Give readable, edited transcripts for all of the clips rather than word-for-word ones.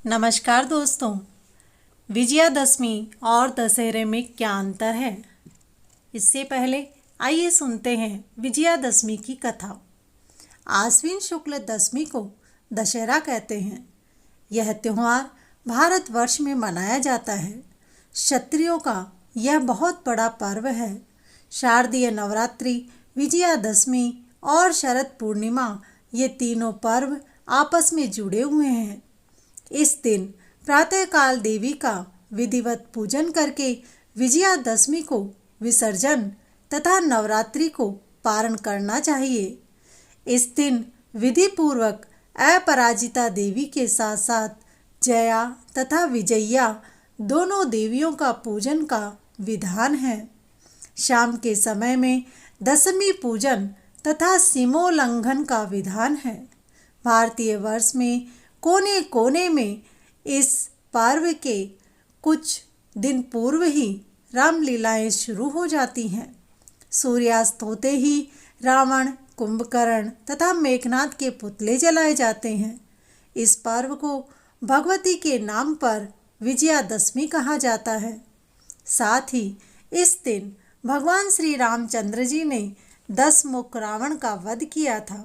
नमस्कार दोस्तों। विजयादशमी और दशहरे में क्या अंतर है? इससे पहले आइए सुनते हैं विजयादशमी की कथा। आश्विन शुक्ल दशमी को दशहरा कहते हैं। यह त्यौहार भारतवर्ष में मनाया जाता है। क्षत्रियों का यह बहुत बड़ा पर्व है। शारदीय नवरात्रि, विजयादशमी और शरद पूर्णिमा ये तीनों पर्व आपस में जुड़े हुए हैं। इस दिन प्रातःकाल देवी का विधिवत पूजन करके विजयादशमी को विसर्जन तथा नवरात्रि को पारण करना चाहिए। इस दिन विधि पूर्वक अपराजिता देवी के साथ साथ जया तथा विजया दोनों देवियों का पूजन का विधान है। शाम के समय में दशमी पूजन तथा सीमोल्लंघन का विधान है। भारतीय वर्ष में कोने कोने में इस पर्व के कुछ दिन पूर्व ही रामलीलाएं शुरू हो जाती हैं। सूर्यास्त होते ही रावण, कुंभकर्ण तथा मेघनाद के पुतले जलाए जाते हैं। इस पर्व को भगवती के नाम पर विजयादशमी कहा जाता है। साथ ही इस दिन भगवान श्री रामचंद्र जी ने 10 मुख रावण का वध किया था।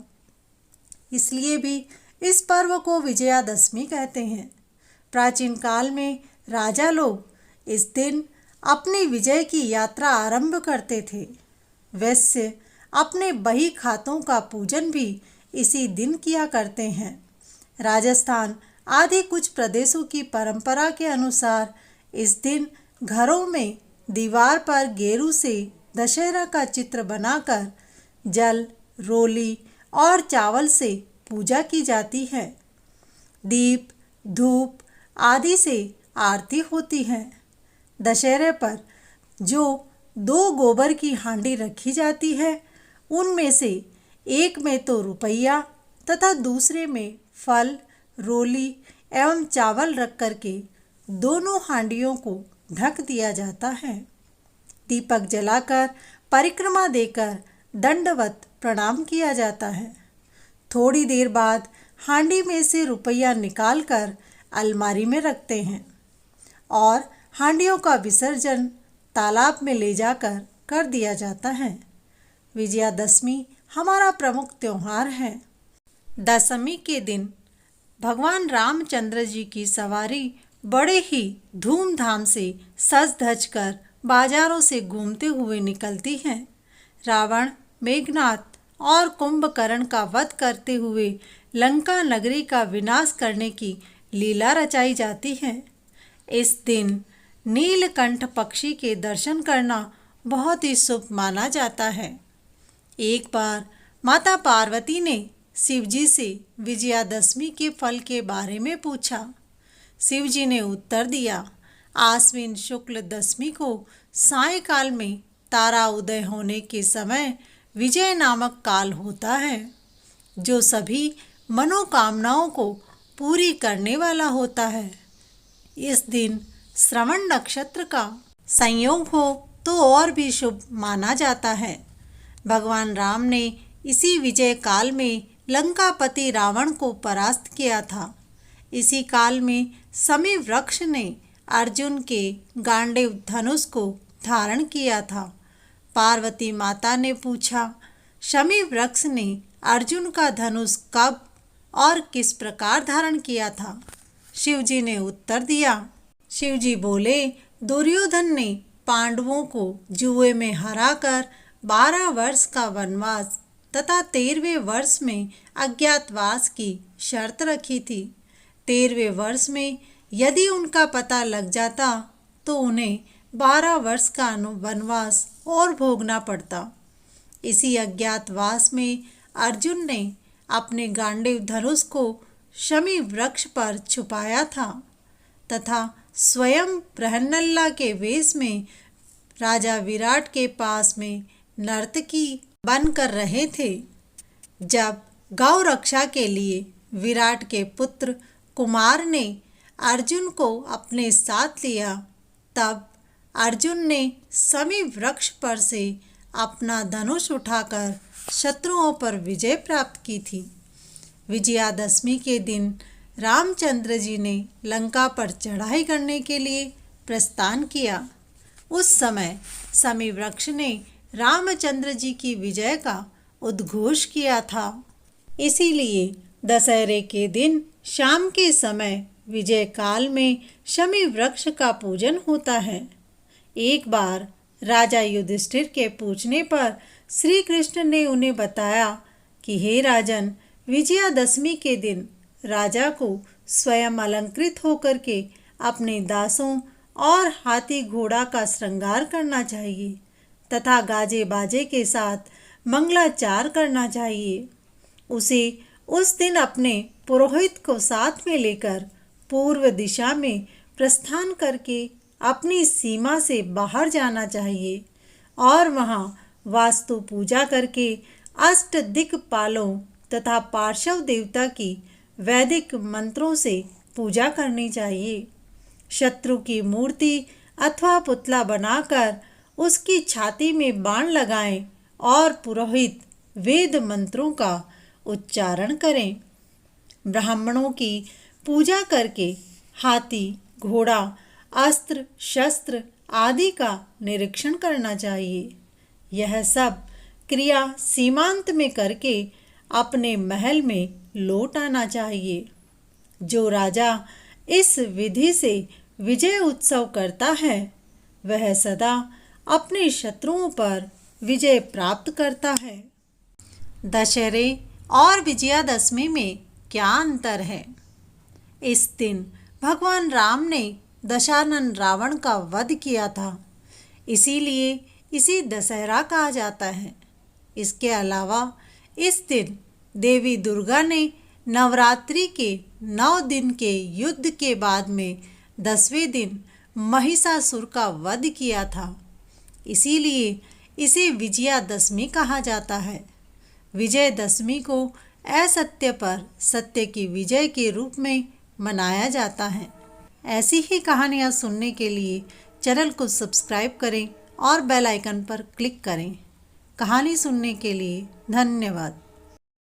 इसलिए भी इस पर्व को विजयादशमी कहते हैं। प्राचीन काल में राजा लोग इस दिन अपनी विजय की यात्रा आरंभ करते थे। वैश्य अपने बही खातों का पूजन भी इसी दिन किया करते हैं। राजस्थान आदि कुछ प्रदेशों की परंपरा के अनुसार इस दिन घरों में दीवार पर गेरू से दशहरा का चित्र बनाकर जल, रोली और चावल से पूजा की जाती है। दीप, धूप आदि से आरती होती है। दशहरे पर जो 2 गोबर की हांडी रखी जाती है, उनमें से एक में तो रुपया तथा दूसरे में फल, रोली एवं चावल रख करके दोनों हांडियों को ढक दिया जाता है। दीपक जलाकर परिक्रमा देकर दंडवत प्रणाम किया जाता है। थोड़ी देर बाद हांडी में से रुपया निकालकर अलमारी में रखते हैं और हांडियों का विसर्जन तालाब में ले जाकर कर दिया जाता है। विजयादशमी हमारा प्रमुख त्यौहार है। दशमी के दिन भगवान रामचंद्र जी की सवारी बड़े ही धूमधाम से सज धज कर बाजारों से घूमते हुए निकलती है। रावण, मेघनाद और कुंभकर्ण का वध करते हुए लंका नगरी का विनाश करने की लीला रचाई जाती है। इस दिन नीलकंठ पक्षी के दर्शन करना बहुत ही शुभ माना जाता है। एक बार माता पार्वती ने शिवजी से विजयादशमी के फल के बारे में पूछा। शिवजी ने उत्तर दिया, आश्विन शुक्ल दशमी को सायंकाल में तारा उदय होने के समय विजय नामक काल होता है, जो सभी मनोकामनाओं को पूरी करने वाला होता है। इस दिन श्रवण नक्षत्र का संयोग हो तो और भी शुभ माना जाता है। भगवान राम ने इसी विजय काल में लंकापति रावण को परास्त किया था। इसी काल में शमी वृक्ष ने अर्जुन के गांडीव धनुष को धारण किया था। पार्वती माता ने पूछा, शमी वृक्ष ने अर्जुन का धनुष कब और किस प्रकार धारण किया था? शिवजी ने उत्तर दिया। शिवजी बोले, दुर्योधन ने पांडवों को जुए में हराकर 12 वर्ष का वनवास तथा 13वें वर्ष में अज्ञातवास की शर्त रखी थी। 13वें वर्ष में यदि उनका पता लग जाता तो उन्हें 12 वर्ष का वनवास और भोगना पड़ता। इसी अज्ञातवास में अर्जुन ने अपने गांडीव धनुष को शमी वृक्ष पर छुपाया था तथा स्वयं बृहन्नला के वेश में राजा विराट के पास में नर्तकी बनकर रहे थे। जब गौ रक्षा के लिए विराट के पुत्र कुमार ने अर्जुन को अपने साथ लिया, तब अर्जुन ने शमी वृक्ष पर से अपना धनुष उठाकर शत्रुओं पर विजय प्राप्त की थी। विजयादशमी के दिन रामचंद्र जी ने लंका पर चढ़ाई करने के लिए प्रस्थान किया। उस समय शमी वृक्ष ने रामचंद्र जी की विजय का उद्घोष किया था। इसीलिए दशहरे के दिन शाम के समय विजय काल में शमी वृक्ष का पूजन होता है। एक बार राजा युधिष्ठिर के पूछने पर श्री कृष्ण ने उन्हें बताया कि हे राजन, विजयादशमी के दिन राजा को स्वयं अलंकृत होकर के अपने दासों और हाथी घोड़ा का श्रृंगार करना चाहिए तथा गाजे बाजे के साथ मंगलाचार करना चाहिए। उसे उस दिन अपने पुरोहित को साथ में लेकर पूर्व दिशा में प्रस्थान करके अपनी सीमा से बाहर जाना चाहिए और वहाँ वास्तु पूजा करके अष्ट दिक्पालों तथा पार्श्व देवता की वैदिक मंत्रों से पूजा करनी चाहिए। शत्रु की मूर्ति अथवा पुतला बनाकर उसकी छाती में बाण लगाएं और पुरोहित वेद मंत्रों का उच्चारण करें। ब्राह्मणों की पूजा करके हाथी, घोड़ा, अस्त्र शस्त्र आदि का निरीक्षण करना चाहिए। यह सब क्रिया सीमांत में करके अपने महल में लौट आना चाहिए। जो राजा इस विधि से विजय उत्सव करता है वह सदा अपने शत्रुओं पर विजय प्राप्त करता है। दशहरे और विजयादशमी में क्या अंतर है? इस दिन भगवान राम ने दशानन रावण का वध किया था, इसीलिए इसे दशहरा कहा जाता है। इसके अलावा इस दिन देवी दुर्गा ने नवरात्रि के 9 दिन के युद्ध के बाद में 10वें दिन महिषासुर का वध किया था, इसीलिए इसे विजयादशमी कहा जाता है। विजयदशमी को असत्य पर सत्य की विजय के रूप में मनाया जाता है। ऐसी ही कहानियाँ सुनने के लिए चैनल को सब्सक्राइब करें और बेल आइकन पर क्लिक करें। कहानी सुनने के लिए धन्यवाद।